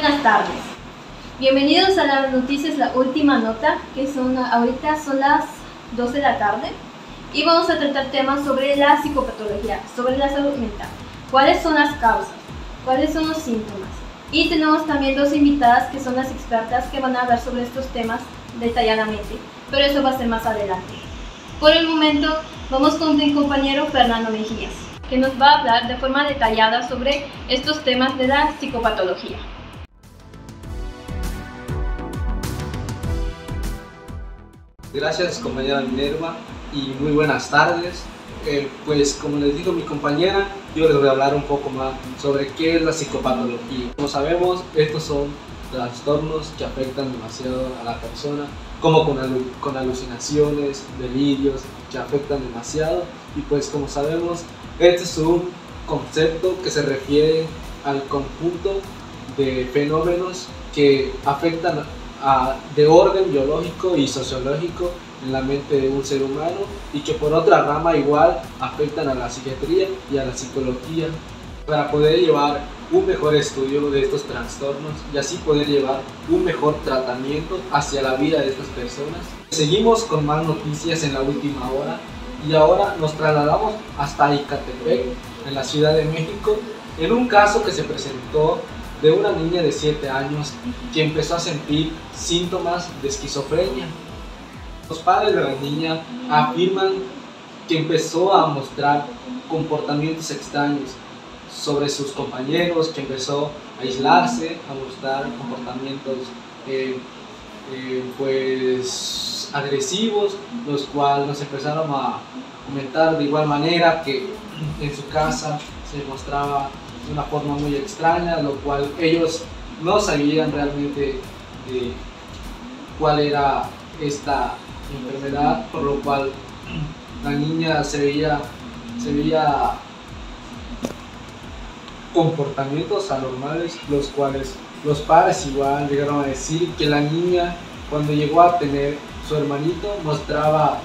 Buenas tardes. Bienvenidos a las noticias, la última nota, que ahorita son las 2 de la tarde. Y vamos a tratar temas sobre la psicopatología, sobre la salud mental. ¿Cuáles son las causas? ¿Cuáles son los síntomas? Y tenemos también dos invitadas que son las expertas que van a hablar sobre estos temas detalladamente, pero eso va a ser más adelante. Por el momento, vamos con mi compañero Fernando Mejías, que nos va a hablar de forma detallada sobre estos temas de la psicopatología. Gracias, compañera Minerva, y muy buenas tardes. Pues como les dijo mi compañera, yo les voy a hablar un poco más sobre qué es la psicopatología. Como sabemos, estos son trastornos que afectan demasiado a la persona, como con alucinaciones, delirios, que afectan demasiado. Y pues como sabemos, este es un concepto que se refiere al conjunto de fenómenos que afectan de orden biológico y sociológico en la mente de un ser humano, y que por otra rama igual afectan a la psiquiatría y a la psicología, para poder llevar un mejor estudio de estos trastornos y así poder llevar un mejor tratamiento hacia la vida de estas personas. Seguimos con más noticias en la última hora, y ahora nos trasladamos hasta Icatepec, en la Ciudad de México, en un caso que se presentó de una niña de 7 años que empezó a sentir síntomas de esquizofrenia. Los padres de la niña afirman que empezó a mostrar comportamientos extraños sobre sus compañeros, que empezó a aislarse, a mostrar comportamientos pues agresivos, los cuales nos empezaron a comentar de igual manera que en su casa se mostraba de una forma muy extraña, lo cual ellos no sabían realmente cuál era esta enfermedad, por lo cual la niña se veía comportamientos anormales, los cuales los padres igual llegaron a decir que la niña, cuando llegó a tener su hermanito, mostraba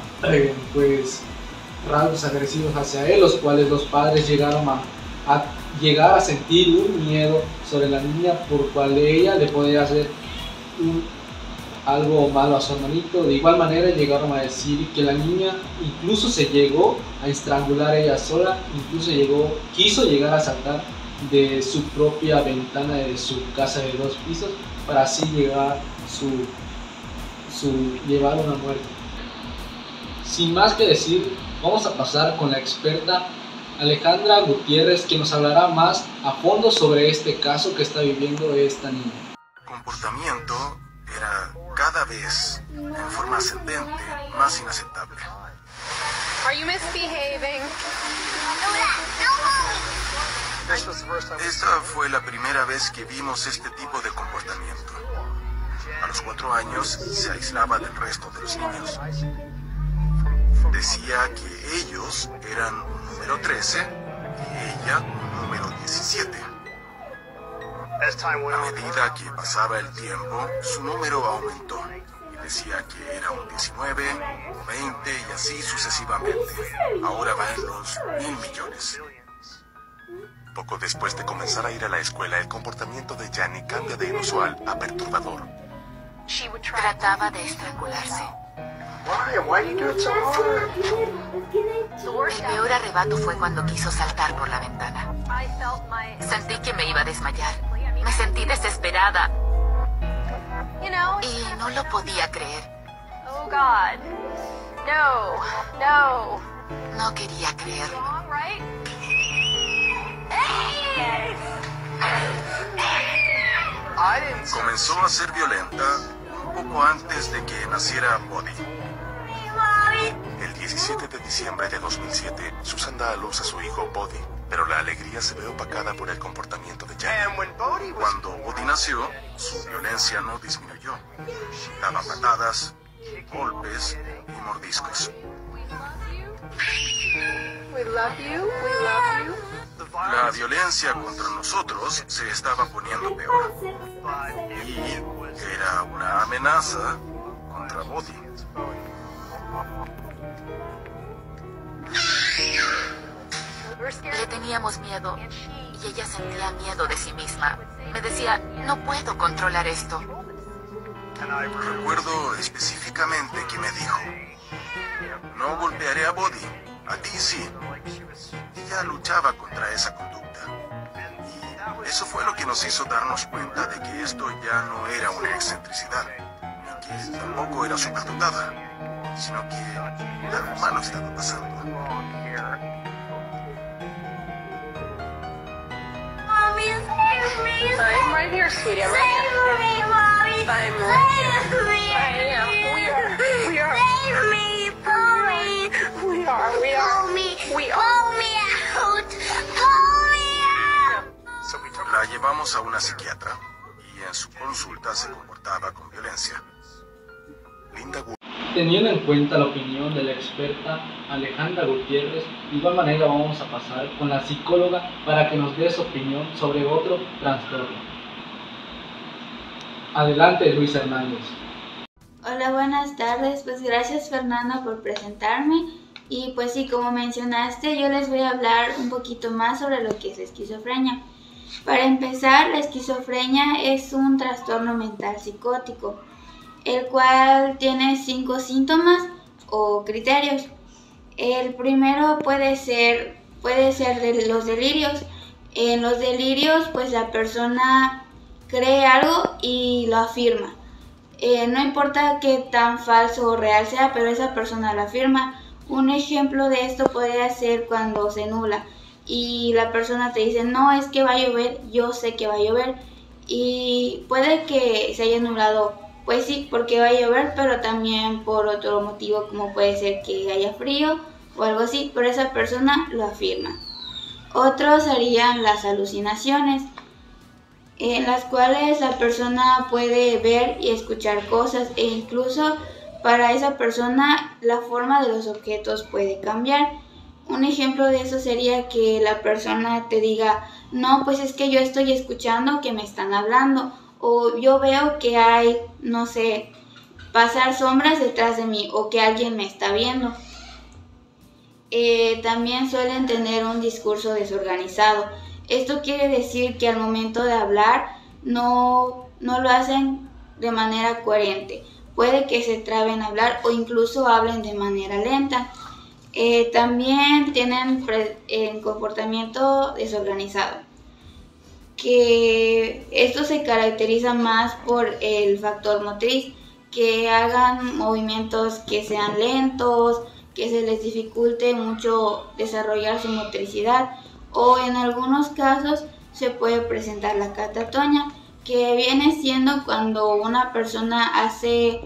pues rasgos agresivos hacia él, los cuales los padres llegaron a llegar a sentir un miedo sobre la niña, por cual ella le podía hacer algo malo a su hermanito. De igual manera llegaron a decir que la niña incluso se llegó a estrangular ella sola, incluso quiso llegar a saltar de su propia ventana de su casa de 2 pisos para así llevar llevar una muerte. Sin más que decir, vamos a pasar con la experta Alejandra Gutiérrez, que nos hablará más a fondo sobre este caso que está viviendo esta niña. El comportamiento era cada vez, en forma ascendente, más inaceptable. Are you misbehaving? Esta fue la primera vez que vimos este tipo de comportamiento. A los 4 años se aislaba del resto de los niños. Decía que ellos eran un número 13 y ella un número 17. A medida que pasaba el tiempo, su número aumentó y decía que era un 19, un 20 y así sucesivamente. Ahora va en los 1.000 millones. Poco después de comenzar a ir a la escuela, el comportamiento de Yanni cambia de inusual a perturbador. Trataba de estrangularse. El peor arrebato fue cuando quiso saltar por la ventana. Sentí que me iba a desmayar. Me sentí desesperada. Y no lo podía creer. Oh God. No. No quería creerlo. Comenzó a ser violenta un poco antes de que naciera Buddy. El 17 de diciembre de 2007, Susan da a luz a su hijo Buddy, pero la alegría se ve opacada por el comportamiento de Yanni. Cuando Buddy nació, su violencia no disminuyó. Daba patadas, golpes y mordiscos. We love you. La violencia contra nosotros se estaba poniendo peor. Y era una amenaza contra Buddy. Le teníamos miedo y ella sentía miedo de sí misma. Me decía, no puedo controlar esto. Recuerdo específicamente que me dijo, no golpearé a Bodhi, a ti sí. Ella luchaba contra esa conducta. Y eso fue lo que nos hizo darnos cuenta de que esto ya no era una excentricidad, ni que tampoco era superdotada, sino que algo malo estaba pasando. I'm right here, sweetie. I'm right here. I'm right here. We are. La llevamos a una psiquiatra y en su consulta se comportaba con violencia. Linda Teniendo en cuenta la opinión de la experta Alejandra Gutiérrez, de igual manera vamos a pasar con la psicóloga para que nos dé su opinión sobre otro trastorno. Adelante, Luis Hernández. Hola, buenas tardes. Pues gracias, Fernanda, por presentarme. Y pues sí, como mencionaste, yo les voy a hablar un poquito más sobre lo que es la esquizofrenia. Para empezar, la esquizofrenia es un trastorno mental psicótico, el cual tiene 5 síntomas o criterios. El primero puede ser de los delirios. En los delirios, pues la persona cree algo y lo afirma. No importa qué tan falso o real sea, pero esa persona lo afirma. Un ejemplo de esto podría ser cuando se nubla y la persona te dice, no, es que va a llover, yo sé que va a llover. Y puede que se haya nublado, pues sí, porque va a llover, pero también por otro motivo, como puede ser que haya frío o algo así, pero esa persona lo afirma. Otros serían las alucinaciones, en las cuales la persona puede ver y escuchar cosas e incluso para esa persona la forma de los objetos puede cambiar. Un ejemplo de eso sería que la persona te diga, no, pues es que yo estoy escuchando que me están hablando, o yo veo que hay, no sé, pasar sombras detrás de mí, o que alguien me está viendo. También suelen tener un discurso desorganizado. Esto quiere decir que al momento de hablar no lo hacen de manera coherente. Puede que se traben a hablar o incluso hablen de manera lenta. También tienen comportamiento desorganizado, que esto se caracteriza más por el factor motriz, que hagan movimientos que sean lentos, que se les dificulte mucho desarrollar su motricidad, o en algunos casos se puede presentar la catatonia, que viene siendo cuando una persona hace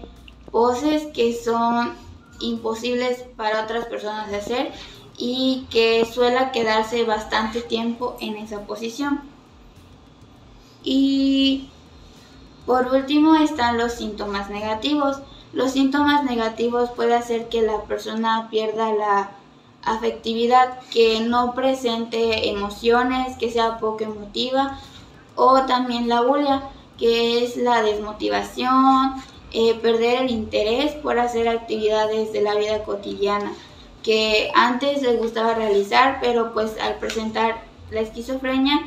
poses que son imposibles para otras personas de hacer y que suele quedarse bastante tiempo en esa posición. Y por último están los síntomas negativos. Los síntomas negativos pueden hacer que la persona pierda la afectividad, que no presente emociones, que sea poco emotiva, o también la bulia, que es la desmotivación, perder el interés por hacer actividades de la vida cotidiana que antes les gustaba realizar, pero pues al presentar la esquizofrenia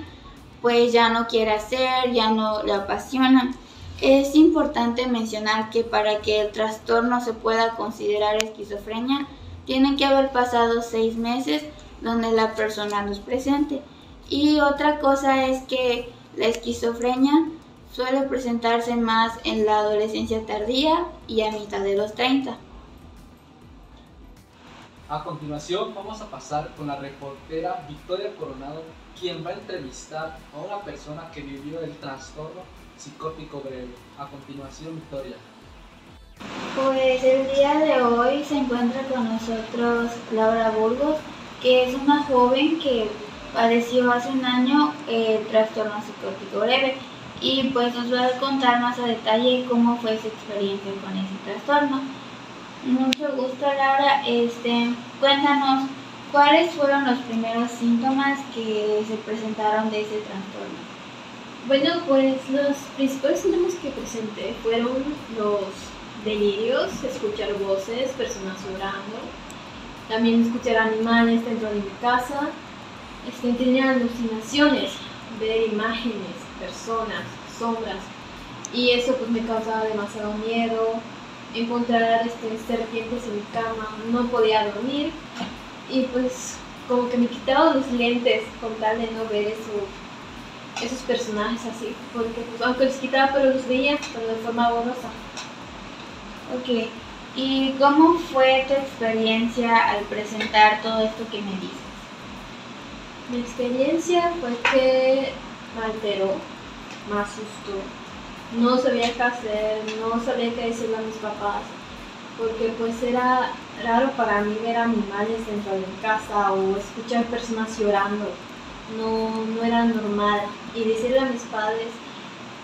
pues ya no quiere hacer, ya no le apasiona. Es importante mencionar que para que el trastorno se pueda considerar esquizofrenia tienen que haber pasado 6 meses donde la persona los presente. Y otra cosa es que la esquizofrenia suele presentarse más en la adolescencia tardía y a mitad de los 30. A continuación vamos a pasar con la reportera Victoria Coronado, quien va a entrevistar a una persona que vivió el trastorno psicótico breve. A continuación, Victoria. Pues el día de hoy se encuentra con nosotros Laura Burgos, que es una joven que padeció hace un año el trastorno psicótico breve, y pues nos va a contar más a detalle cómo fue su experiencia con ese trastorno. Mucho gusto, Laura. Cuéntanos, ¿cuáles fueron los primeros síntomas que se presentaron de ese trastorno? Bueno, pues los principales síntomas que presenté fueron los delirios, escuchar voces, personas llorando, también escuchar animales dentro de mi casa, tenía alucinaciones, ver imágenes, personas, sombras, y eso pues me causaba demasiado miedo. Encontrar serpientes en mi cama, no podía dormir, y pues como que me quitaba los lentes con tal de no ver esos personajes así, porque pues, aunque los quitaba, pero los veía, pero de forma borrosa. Ok, ¿y cómo fue tu experiencia al presentar todo esto que me dices? Mi experiencia fue que me alteró, me asustó, no sabía qué hacer, no sabía qué decirle a mis papás, porque pues era raro para mí ver animales dentro de mi casa o escuchar personas llorando, no era normal. Y decirle a mis padres,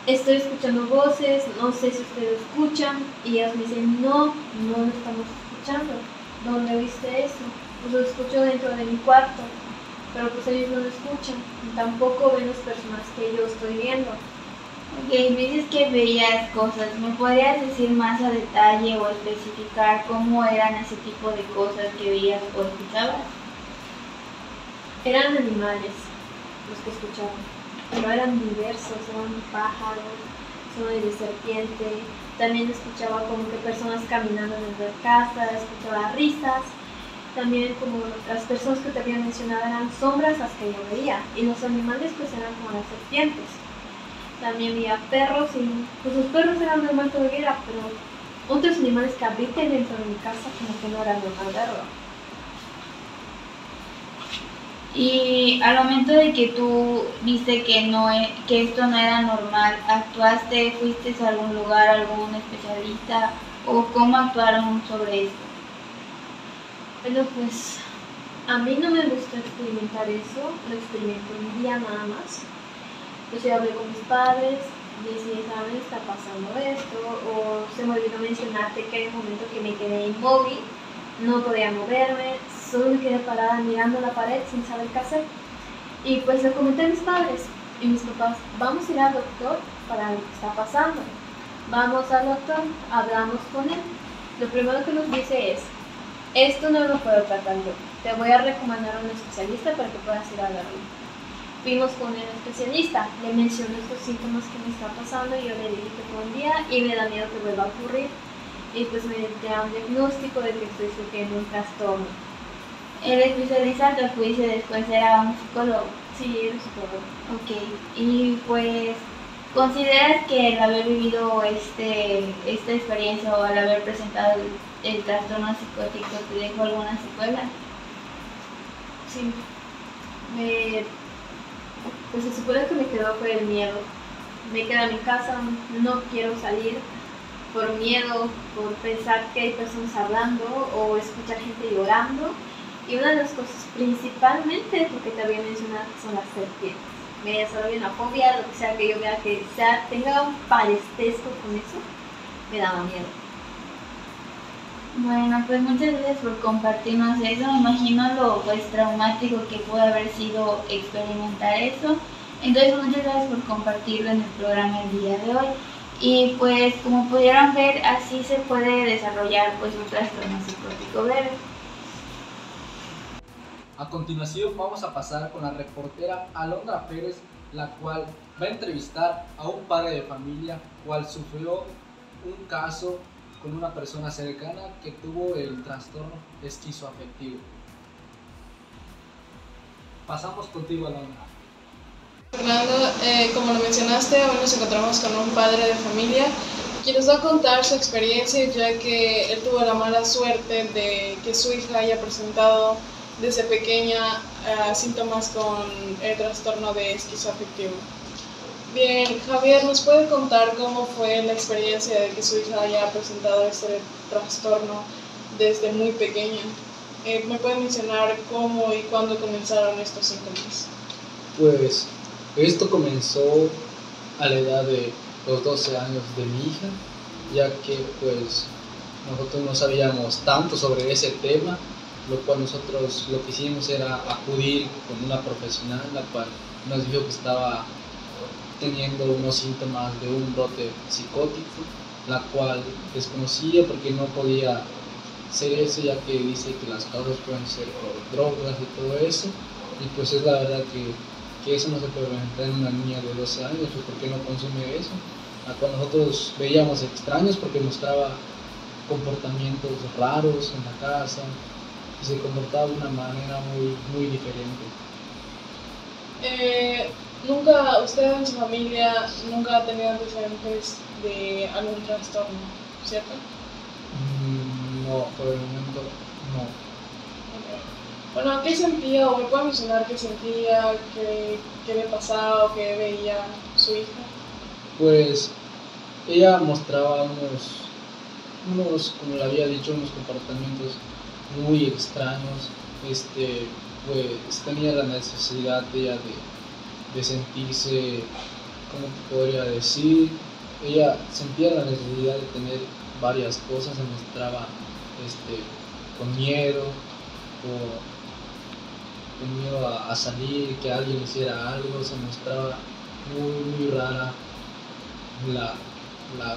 estoy escuchando voces, no sé si ustedes lo escuchan, y ellos me dicen, no lo estamos escuchando. ¿Dónde viste eso? Pues lo escucho dentro de mi cuarto, pero pues ellos no lo escuchan, y tampoco ven las personas que yo estoy viendo. Ok, me dices que veías cosas, ¿me podrías decir más a detalle o especificar cómo eran ese tipo de cosas que veías o escuchabas? Eran animales los que escuchaba, pero eran diversos, eran pájaros, sonidos de serpiente, también escuchaba como que personas caminando dentro de casa, escuchaba risas, también como las personas que te había mencionado eran sombras las que yo veía, y los animales pues eran como las serpientes. También veía perros, y pues los perros eran normal que viera, pero otros animales que habiten dentro de mi casa como que no eran normal verlo. Y al momento de que tú viste que esto no era normal, ¿actuaste, fuiste a algún lugar, algún especialista, o cómo actuaron sobre esto? Bueno, pues a mí no me gusta experimentar eso, lo experimenté un día nada más. Pues yo hablé con mis padres, decidí, ¿saben? Está pasando esto, o se me olvidó mencionarte que hay un momento que me quedé inmóvil, no podía moverme, solo me quedé parada mirando la pared sin saber qué hacer. Y pues le comenté a mis padres y mis papás, vamos a ir al doctor para ver qué está pasando. Vamos al doctor, hablamos con él. Lo primero que nos dice es, esto no lo puedo tratar yo, te voy a recomendar a un especialista para que puedas ir a verlo. Fuimos con el especialista, le mencioné estos síntomas que me está pasando y yo le dije que fue un día y me da miedo que vuelva a ocurrir. Y pues me da un diagnóstico de que estoy sufriendo un trastorno. El especialista que fuiste después era un psicólogo. Sí, era un psicólogo. Ok, y pues, ¿consideras que el haber vivido esta experiencia o al haber presentado el trastorno psicótico te dejó alguna secuela? Sí. Pues se supone que me quedó fue el miedo. Me quedé en mi casa, no quiero salir por miedo, por pensar que hay personas hablando o escuchar gente llorando. Y una de las cosas principalmente, porque te había mencionado, son las serpientes. Me desarrollé una fobia, lo que sea que yo vea que tenga un parentesco con eso, me daba miedo. Bueno, pues muchas gracias por compartirnos eso. Me imagino lo traumático que pudo haber sido experimentar eso. Entonces muchas gracias por compartirlo en el programa el día de hoy. Y pues como pudieron ver, así se puede desarrollar pues un trastorno psicótico breve. A continuación vamos a pasar con la reportera Alondra Pérez, la cual va a entrevistar a un padre de familia cual sufrió un caso con una persona cercana que tuvo el trastorno esquizoafectivo. Pasamos contigo, Alondra. Fernando, como lo mencionaste, hoy nos encontramos con un padre de familia quien nos va a contar su experiencia, ya que él tuvo la mala suerte de que su hija haya presentado desde pequeña síntomas con el trastorno de esquizoafectivo. Bien, Javier, ¿nos puede contar cómo fue la experiencia de que su hija haya presentado este trastorno desde muy pequeña? ¿Me puede mencionar cómo y cuándo comenzaron estos síntomas? Pues esto comenzó a la edad de los 12 años de mi hija, ya que pues nosotros no sabíamos tanto sobre ese tema, lo cual nosotros lo que hicimos era acudir con una profesional, la cual nos dijo que estaba teniendo unos síntomas de un brote psicótico, la cual desconocía porque no podía ser eso, ya que dice que las causas pueden ser por drogas y todo eso, y pues es la verdad que eso no se puede presentar en una niña de 12 años, pues ¿por qué no consume eso? Cuando nosotros veíamos extraños porque mostraba comportamientos raros en la casa y se comportaba de una manera muy diferente. Nunca, usted en su familia nunca ha tenido antecedentes de algún trastorno, ¿cierto? No, por el momento no. Okay. Bueno, ¿qué sentía o me puede mencionar qué sentía, qué le pasaba o qué veía su hija? Pues ella mostraba unos, como le había dicho, unos comportamientos muy extraños. Pues tenía la necesidad ella de sentirse, ¿cómo te podría decir? Ella sentía la necesidad de tener varias cosas, se mostraba con miedo a salir, que alguien hiciera algo, se mostraba muy rara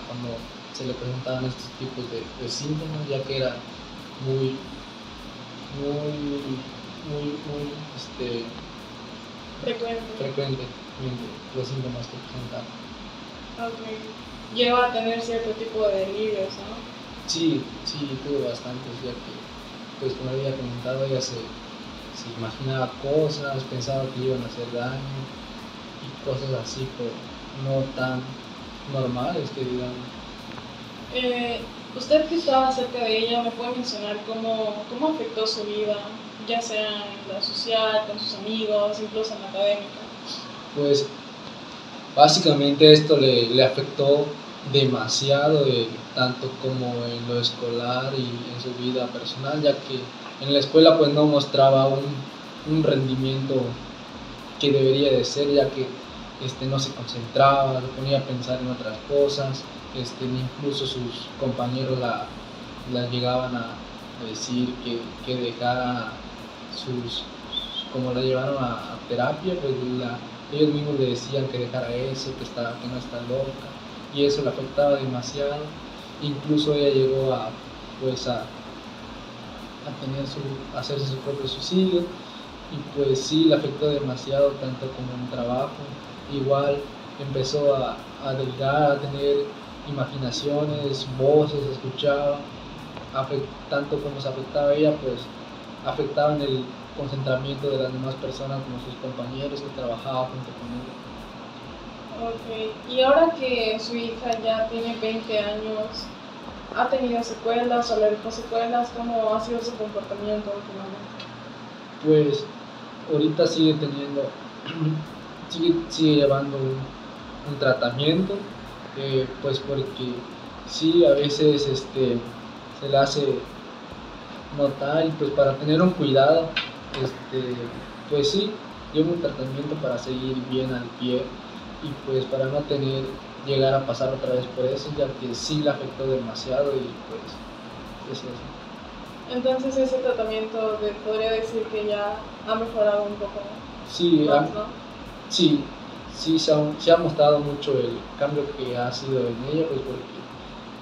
cuando se le presentaban estos tipos de síntomas, ya que era muy frecuente los síntomas que presentaban. Okay. Lleva a tener cierto tipo de delirios, ¿no? Sí, tuve bastantes, ya que, pues como había comentado, ella se imaginaba cosas, pensaba que iban a hacer daño y cosas así, pero no tan normales que digamos. Usted que estaba cerca de ella, ¿me puede mencionar cómo afectó su vida, ya sea en la social, con sus amigos, incluso en la académica? Pues básicamente esto le afectó demasiado, tanto como en lo escolar y en su vida personal, ya que en la escuela pues no mostraba un rendimiento que debería de ser, ya que no se concentraba, se ponía a pensar en otras cosas, incluso sus compañeros la llegaban a decir que dejara como la llevaron a terapia, pues ellos mismos le decían que dejara eso, que no está loca, y eso le afectaba demasiado. Incluso ella llegó a hacerse su propio suicidio, y pues sí, le afectó demasiado, tanto como en trabajo. Igual empezó a delgar, a tener imaginaciones, voces, escuchaba, tanto como se afectaba a ella, pues afectaba en el concentramiento de las demás personas, como sus compañeros que trabajaban junto con ella. Ok, y ahora que su hija ya tiene 20 años, ¿ha tenido secuelas o le dejó secuelas? ¿Cómo ha sido su comportamiento últimamente? Pues ahorita sigue llevando un tratamiento, pues porque sí, a veces se le hace notar, y pues para tener un cuidado, pues sí, lleva un tratamiento para seguir bien al pie, y pues para no llegar a pasar otra vez por eso, ya que sí le afectó demasiado, y pues es eso. Entonces ese tratamiento podría decir que ya ha mejorado un poco. Sí, más, ¿no? Sí, se ha mostrado mucho el cambio que ha sido en ella, pues porque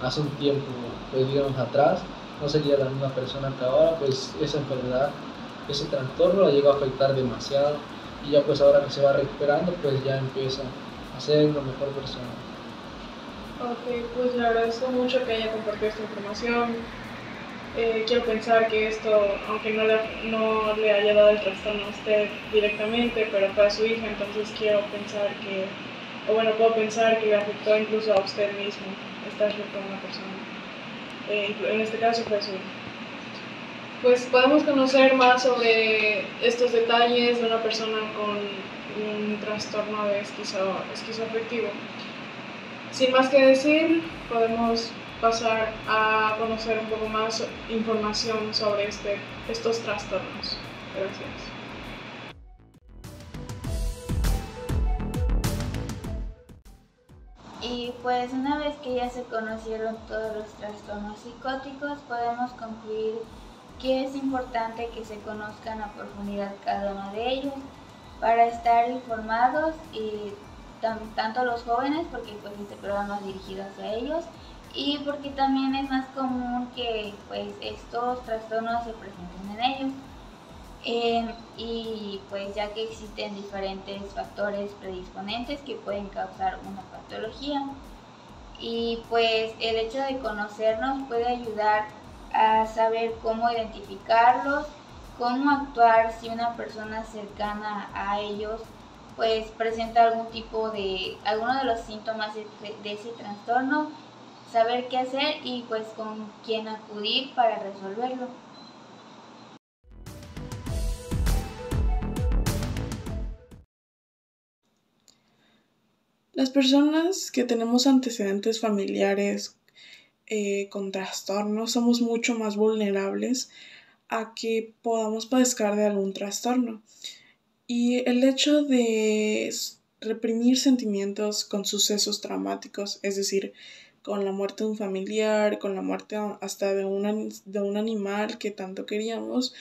hace un tiempo, pues digamos atrás, no sería la misma persona que ahora, pues esa enfermedad, ese trastorno la llegó a afectar demasiado, y ya pues ahora que se va recuperando, pues ya empieza a ser una mejor persona. Ok, pues le agradezco mucho que haya compartido esta información. Quiero pensar que esto, aunque no le haya dado el trastorno a usted directamente, pero fue a su hija, entonces puedo pensar que le afectó incluso a usted mismo, estar cerca de una persona. En este caso fue su hija. Pues podemos conocer más sobre estos detalles de una persona con un trastorno de esquizoafectivo. Sin más que decir, podemos pasar a conocer un poco más información sobre estos trastornos. Gracias. Y pues una vez que ya se conocieron todos los trastornos psicóticos, podemos concluir que es importante que se conozcan a profundidad cada uno de ellos para estar informados, y tanto los jóvenes, porque pues este programa es dirigido hacia ellos, y porque también es más común que pues estos trastornos se presenten en ellos. Y pues ya que existen diferentes factores predisponentes que pueden causar una patología, y pues el hecho de conocernos puede ayudar a saber cómo identificarlos, cómo actuar si una persona cercana a ellos pues presenta alguno de los síntomas de ese trastorno, saber qué hacer y pues con quién acudir para resolverlo. Las personas que tenemos antecedentes familiares con trastornos somos mucho más vulnerables a que podamos padecer de algún trastorno. Y el hecho de reprimir sentimientos con sucesos traumáticos, es decir, con la muerte de un familiar, con la muerte hasta de un animal que tanto queríamos,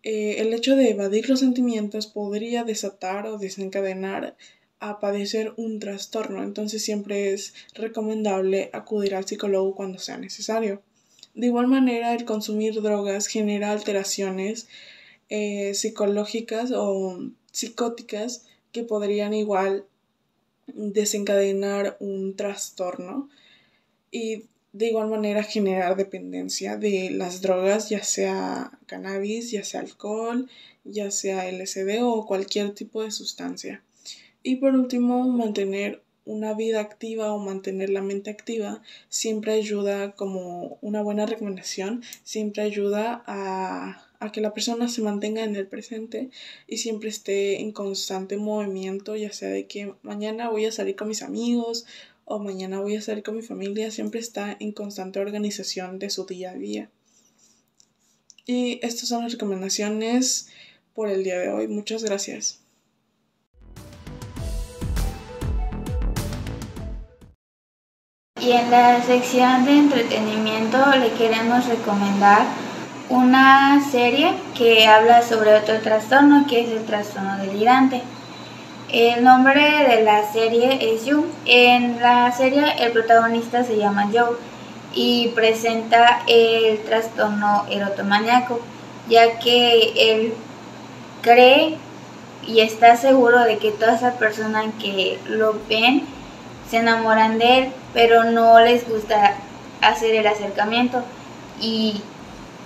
el hecho de evadir los sentimientos podría desatar o desencadenar a padecer un trastorno. Entonces siempre es recomendable acudir al psicólogo cuando sea necesario. De igual manera, el consumir drogas genera alteraciones psicológicas o psicóticas que podrían igual desencadenar un trastorno y de igual manera generar dependencia de las drogas, ya sea cannabis, ya sea alcohol, ya sea LSD o cualquier tipo de sustancia. Y por último, mantener una vida activa o mantener la mente activa siempre ayuda, como una buena recomendación, siempre ayuda a que la persona se mantenga en el presente y siempre esté en constante movimiento, ya sea de que mañana voy a salir con mis amigos o mañana voy a salir con mi familia, siempre está en constante organización de su día a día. Y estas son las recomendaciones por el día de hoy. Muchas gracias. Y en la sección de entretenimiento le queremos recomendar una serie que habla sobre otro trastorno, que es el trastorno delirante. El nombre de la serie es You. En la serie el protagonista se llama Joe y presenta el trastorno erotomaníaco, ya que él cree y está seguro de que todas las personas que lo ven se enamoran de él, pero no les gusta hacer el acercamiento, y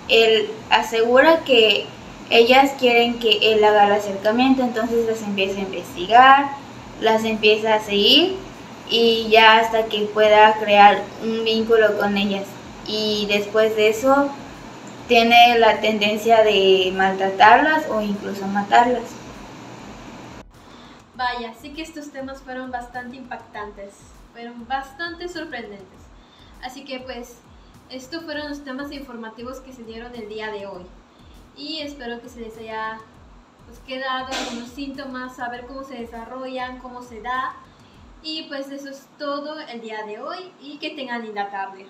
él asegura que ellas quieren que él haga el acercamiento, entonces las empieza a investigar, las empieza a seguir y ya hasta que pueda crear un vínculo con ellas, y después de eso tiene la tendencia de maltratarlas o incluso matarlas. Vaya, sí que estos temas fueron bastante impactantes, fueron bastante sorprendentes. Así que pues, estos fueron los temas informativos que se dieron el día de hoy. Y espero que se les haya quedado algunos síntomas, saber cómo se desarrollan, cómo se da. Y pues eso es todo el día de hoy y que tengan linda tarde.